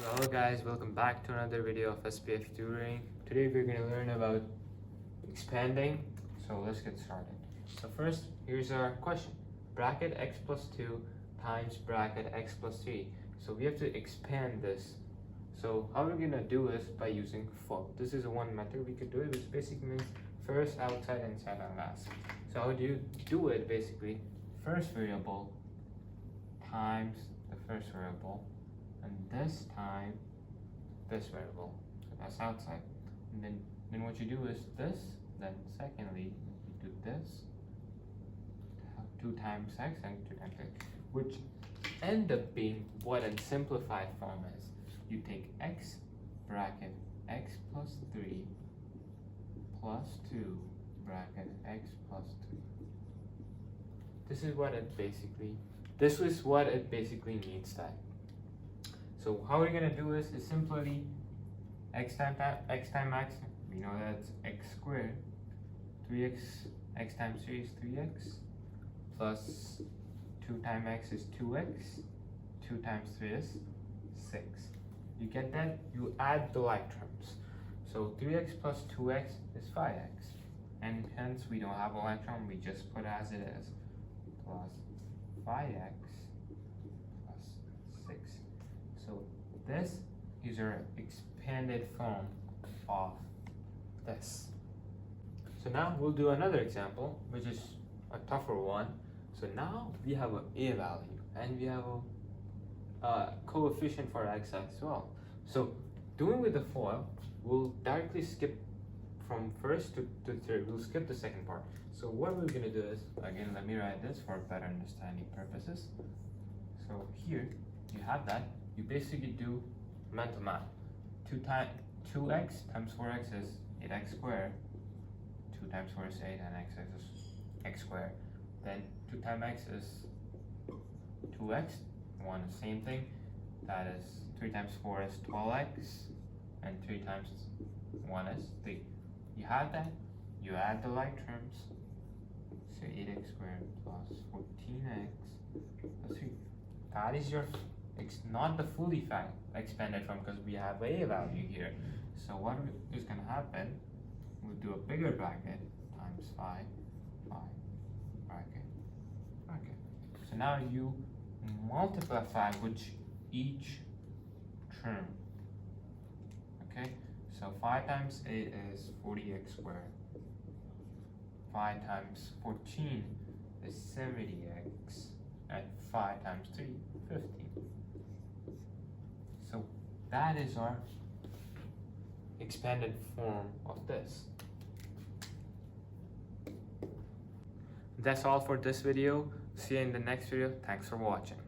Hello guys, welcome back to another video of SPF Tutoring. Today we're going to learn about expanding, so let's get started. So first, here's our question. Bracket x plus 2 times bracket x plus 3. So we have to expand this. So how we're going to do is by using full. This is one method we could do it, which basically means first, outside, inside, and last. So how do you do it basically? First variable times the first variable, and this time this variable, so that's outside. And then what you do is this, then secondly you do this, 2 times x and 2 times x, which end up being what a simplified form is. You take x bracket x plus 3 plus 2 bracket x plus 2. This is what it basically means that. So how we're gonna do this is simply x times x, we know that's x squared, 3x, x times 3 is 3x, plus 2 times x is 2x, 2 times 3 is 6. You get that? You add the like terms. So 3x plus 2x is 5x, and hence we don't have a like term, we just put as it is, plus 5x plus 6. So this is our expanded form of this. So now we'll do another example, which is a tougher one. So now we have a value and we have a coefficient for x as well. So doing with the FOIL, we'll directly skip from first to third. We'll skip the second part. So what we're going to do is, again, let me write this for better understanding purposes. So here you have that. You basically do mental math. 2x times 4x is 8x squared. 2 times 4 is 8, and x is x squared. Then 2 times x is 2x. 1 is same thing. That is 3 times 4 is 12x, and 3 times 1 is 3. You have that. You add the like terms. So 8x squared plus 14x plus 3. That is your, it's not the fully expanded form because we have a value here. So what is going to happen, we'll do a bigger bracket times 5 bracket. So now you multiply 5 with each term. Okay, so 5 times 8 is 40x squared. 5 times 14 is 70x, and 5 times 3, 15. So that is our expanded form of this. That's all for this video. See you in the next video. Thanks for watching.